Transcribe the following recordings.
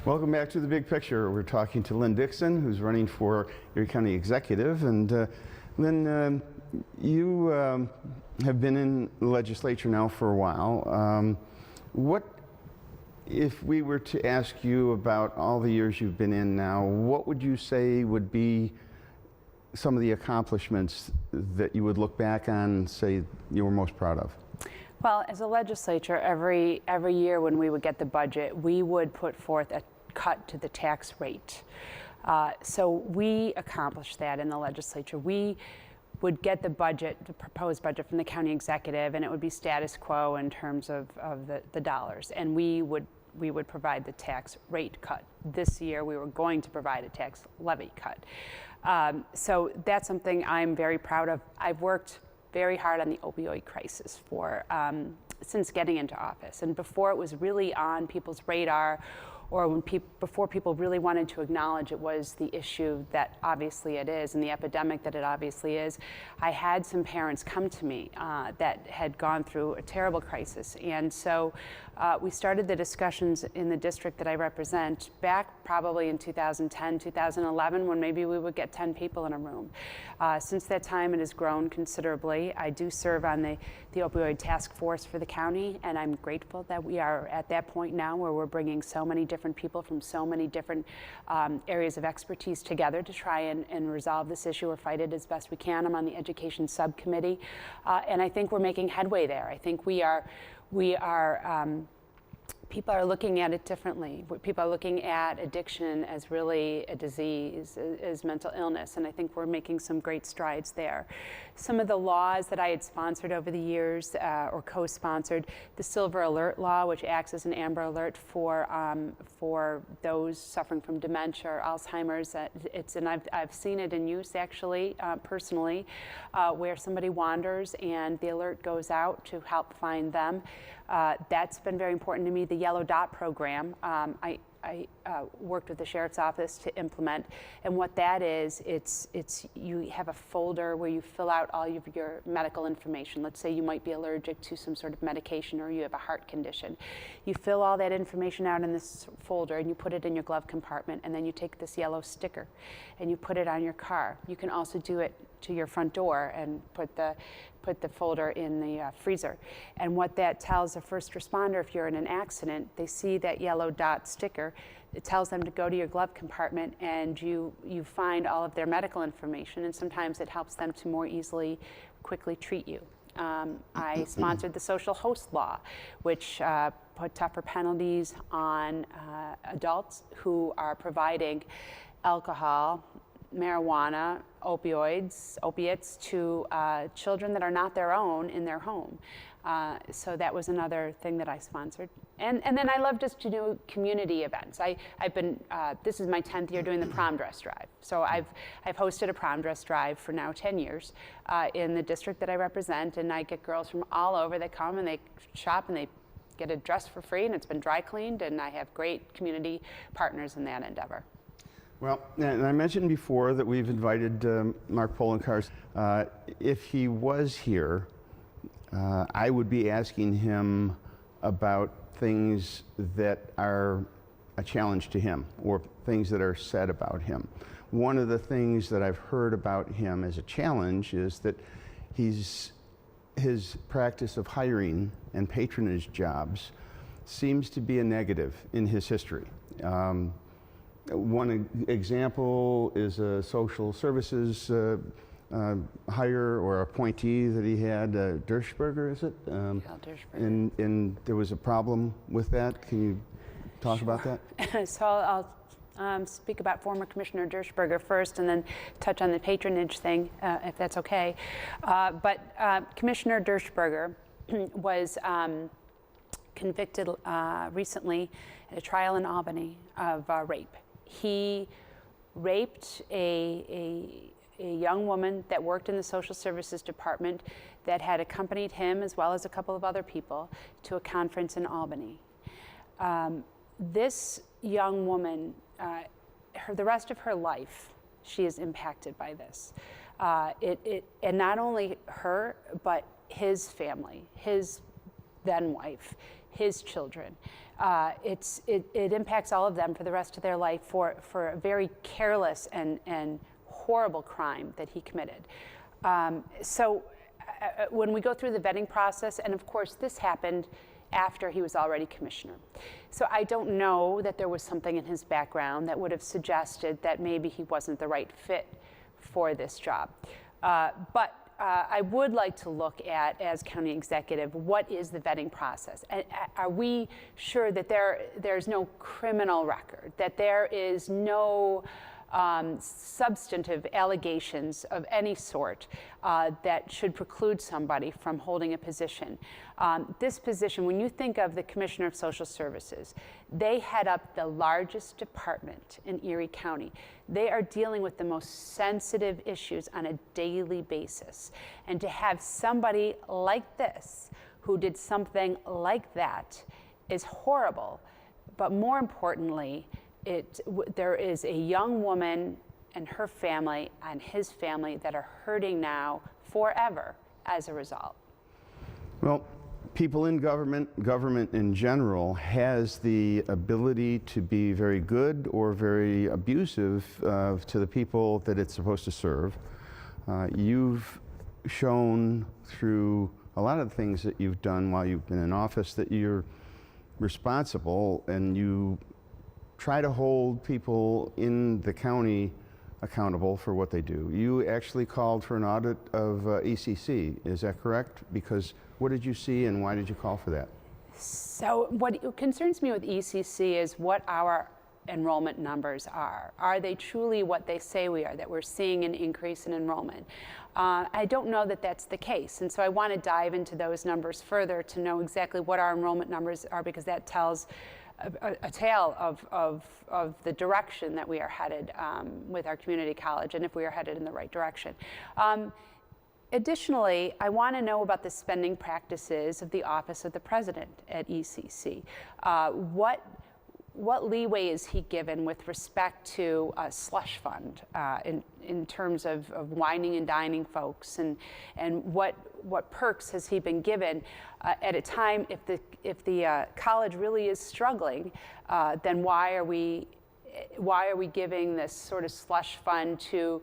Welcome back to The Big Picture. We're talking to Lynne Dixon, who's running for Erie County Executive. And Lynne, you have been in the legislature now for a while. What, if we were to ask you about all the years you've been in now, what would you say would be some of the accomplishments that you would look back on and say you were most proud of? Well, as a legislature, every year when we would get the budget, we would put forth a cut to the tax rate. So we accomplished that in the legislature. We would get the budget, the proposed budget from the county executive, and it would be status quo in terms of the dollars. And we would provide the tax rate cut. This year, we were going to provide a tax levy cut. So that's something I'm very proud of. I've worked very hard on the opioid crisis since getting into office. And before it was really on people's radar, or before people really wanted to acknowledge it was the issue that obviously it is and the epidemic that it obviously is, I had some parents come to me that had gone through a terrible crisis. And so we started the discussions in the district that I represent back probably in 2010, 2011, when maybe we would get 10 people in a room. Since that time, it has grown considerably. I do serve on the opioid task force for the county, and I'm grateful that we are at that point now where we're bringing so many different people from so many different areas of expertise together to try and resolve this issue or fight it as best we can. I'm on the education subcommittee, and I think we're making headway there. I think people are looking at it differently. People are looking at addiction as really a disease, as mental illness, and I think we're making some great strides there. Some of the laws that I had sponsored over the years, or co-sponsored, the Silver Alert Law, which acts as an amber alert for those suffering from dementia or Alzheimer's. And I've seen it in use actually, personally, where somebody wanders and the alert goes out to help find them. That's been very important to me. The Yellow Dot program, I worked with the Sheriff's Office to implement, and what that is, it's you have a folder where you fill out all of your medical information. Let's say you might be allergic to some sort of medication or you have a heart condition. You fill all that information out in this folder and you put it in your glove compartment, and then you take this yellow sticker and you put it on your car. You can also do it to your front door and put the folder in the freezer. And what that tells a first responder, if you're in an accident, they see that yellow dot sticker, it tells them to go to your glove compartment, and you find all of their medical information, and sometimes it helps them to more easily, quickly treat you. I sponsored the social host law, which put tougher penalties on adults who are providing alcohol, marijuana, opiates to children that are not their own in their home. So that was another thing that I sponsored. And then I love just to do community events. I've been, this is my 10th year doing the prom dress drive. So I've hosted a prom dress drive for now 10 years in the district that I represent, and I get girls from all over that come and they shop and they get a dress for free, and it's been dry cleaned, and I have great community partners in that endeavor. Well, and I mentioned before that we've invited Mark Poloncarz. If he was here, I would be asking him about things that are a challenge to him or things that are said about him. One of the things that I've heard about him as a challenge is that his practice of hiring and patronage jobs seems to be a negative in his history. One example is a social services hire or appointee that he had, Dershberger, is it? Yeah, Dershberger. And there was a problem with that. Can you talk about that? So I'll speak about former Commissioner Dershberger first and then touch on the patronage thing, if that's okay. But Commissioner Dershberger was convicted recently at a trial in Albany of rape. He raped a young woman that worked in the social services department that had accompanied him, as well as a couple of other people, to a conference in Albany. This young woman, the rest of her life, she is impacted by this. And not only her, but his family, his then wife, his children. It impacts all of them for the rest of their life for a very careless and horrible crime that he committed. When we go through the vetting process, and of course this happened after he was already commissioner. So I don't know that there was something in his background that would have suggested that maybe he wasn't the right fit for this job. But I would like to look at, as county executive, what is the vetting process? And are we sure that there's no criminal record, that there is no substantive allegations of any sort that should preclude somebody from holding a position? This position, when you think of the Commissioner of Social Services, they head up the largest department in Erie County. They are dealing with the most sensitive issues on a daily basis. And to have somebody like this who did something like that is horrible. But more importantly, there is a young woman and her family and his family that are hurting now forever as a result. Well, people in government in general, has the ability to be very good or very abusive to the people that it's supposed to serve. You've shown through a lot of the things that you've done while you've been in office that you're responsible, and you try to hold people in the county accountable for what they do. You actually called for an audit of ECC, is that correct? Because what did you see and why did you call for that? So what concerns me with ECC is what our enrollment numbers are. Are they truly what they say we are, that we're seeing an increase in enrollment? I don't know that that's the case, and so I want to dive into those numbers further to know exactly what our enrollment numbers are, because that tells a tale of the direction that we are headed with our community college, and if we are headed in the right direction. Additionally, I want to know about the spending practices of the Office of the President at ECC. What leeway is he given with respect to a slush fund in terms of wining and dining folks, and what perks has he been given at a time if the college really is struggling? Then why are we giving this sort of slush fund to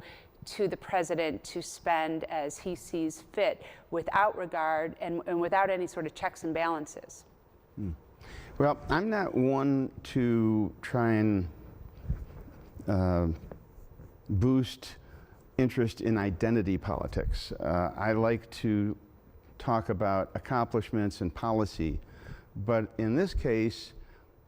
the president to spend as he sees fit, without regard and without any sort of checks and balances? Well, I'm not one to try and boost interest in identity politics. I like to talk about accomplishments and policy, but in this case,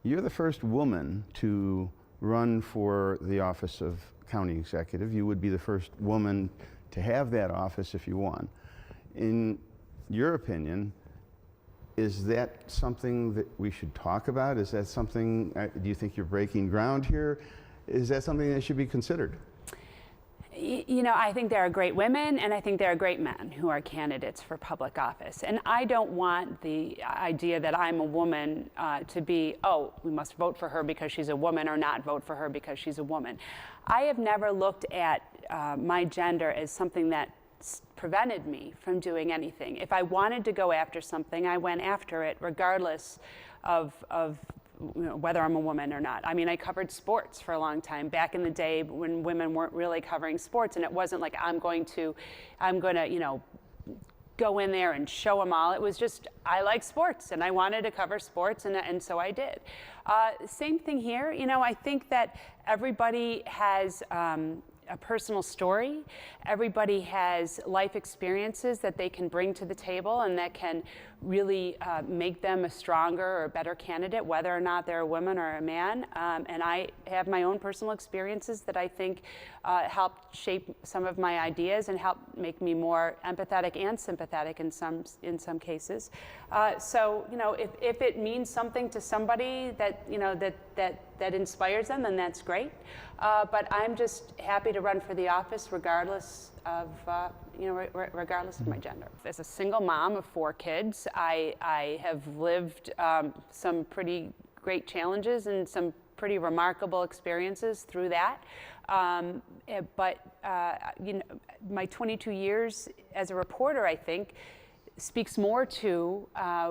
you're the first woman to run for the office of county executive. You would be the first woman to have that office if you won. In your opinion, is that something that we should talk about? Is that something, do you think you're breaking ground here? Is that something that should be considered? You know, I think there are great women and I think there are great men who are candidates for public office. And I don't want the idea that I'm a woman to be, oh, we must vote for her because she's a woman, or not vote for her because she's a woman. I have never looked at my gender as something that prevented me from doing anything. If I wanted to go after something, I went after it regardless of you know, whether I'm a woman or not. I mean, I covered sports for a long time back in the day when women weren't really covering sports, and it wasn't like I'm going to you know, go in there and show them all. It was just, I like sports and I wanted to cover sports, and so I did. Same thing here. You know, I think that everybody has a personal story. Everybody has life experiences that they can bring to the table and that can really make them a stronger or better candidate, whether or not they're a woman or a man. And I have my own personal experiences that I think helped shape some of my ideas and help make me more empathetic and sympathetic in some cases. So, you know, if it means something to somebody that, you know, that inspires them, then that's great. But I'm just happy to run for the office regardless of, you know, regardless of my gender. As a single mom of 4 kids, I have lived some pretty great challenges and some pretty remarkable experiences through that. But you know, my 22 years as a reporter, I think, speaks more to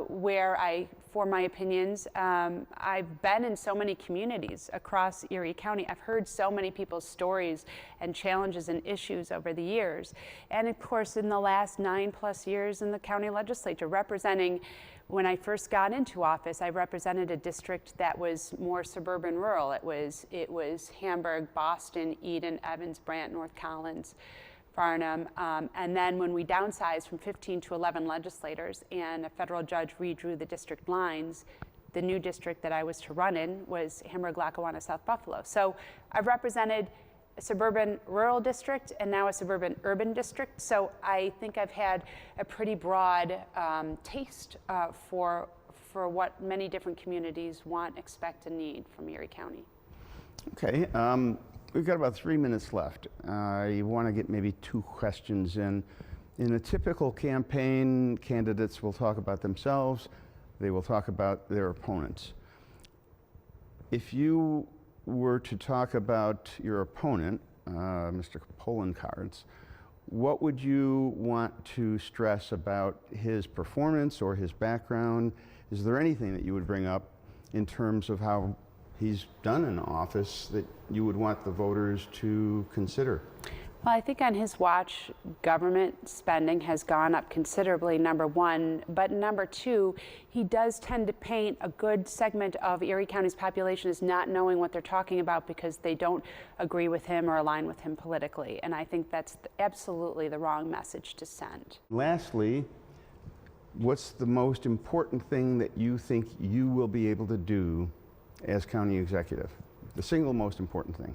where I form my opinions. I've been in so many communities across Erie County. I've heard so many people's stories and challenges and issues over the years. And of course, in the last 9+ years in the county legislature, representing, when I first got into office, I represented a district that was more suburban rural. It was Hamburg, Boston, Eden, Evans, Brant, North Collins, Farnham, and then when we downsized from 15 to 11 legislators and a federal judge redrew the district lines, the new district that I was to run in was Hamburg, Lackawanna, South Buffalo. So I've represented a suburban rural district and now a suburban urban district. So I think I've had a pretty broad taste for what many different communities want, expect, and need from Erie County. Okay. We've got about 3 minutes left. I want to get maybe 2 questions in. In a typical campaign, candidates will talk about themselves. They will talk about their opponents. If you were to talk about your opponent, Mr. Poloncarz, what would you want to stress about his performance or his background? Is there anything that you would bring up in terms of how he's done in office that you would want the voters to consider? Well, I think on his watch, government spending has gone up considerably, number one. But number two, he does tend to paint a good segment of Erie County's population as not knowing what they're talking about because they don't agree with him or align with him politically. And I think that's absolutely the wrong message to send. Lastly, what's the most important thing that you think you will be able to do as county executive? The single most important thing.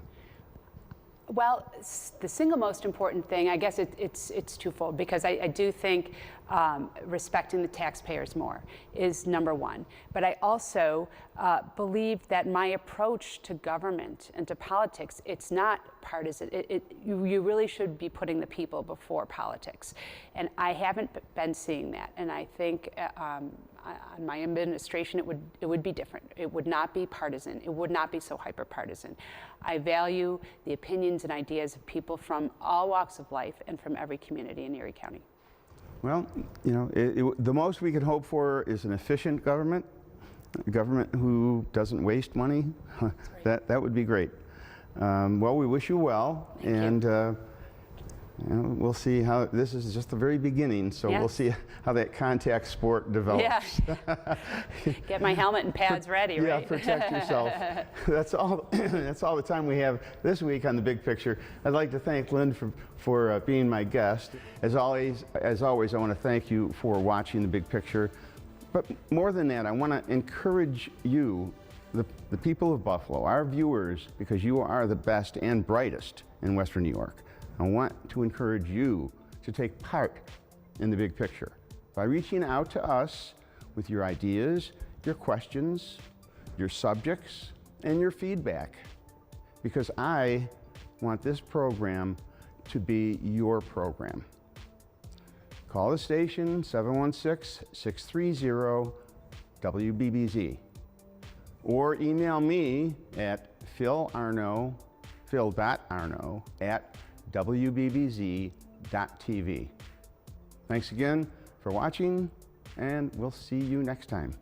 Well, the single most important thing, I guess it's twofold, because I do think respecting the taxpayers more is number one. But I also believe that my approach to government and to politics, it's not partisan. You really should be putting the people before politics. And I haven't been seeing that. And I think on my administration, it would be different. It would not be partisan. It would not be so hyper-partisan. I value the opinions and ideas of people from all walks of life and from every community in Erie County. Well, you know, the most we could hope for is an efficient government, a government who doesn't waste money. Right. That would be great. Well, we wish you well, Thank you. You know, we'll see how, this is just the very beginning, so Yes. We'll see how that contact sport develops. Yeah. Get my helmet and pads ready, right? Yeah, protect yourself. That's all the time we have this week on The Big Picture. I'd like to thank Lynne for being my guest. As always, I want to thank you for watching The Big Picture. But more than that, I want to encourage you, the people of Buffalo, our viewers, because you are the best and brightest in Western New York. I want to encourage you to take part in the big picture by reaching out to us with your ideas, your questions, your subjects, and your feedback. Because I want this program to be your program. Call the station 716-630-WBBZ or email me at phil.arno@WBBZ-TV. Thanks again for watching, and we'll see you next time.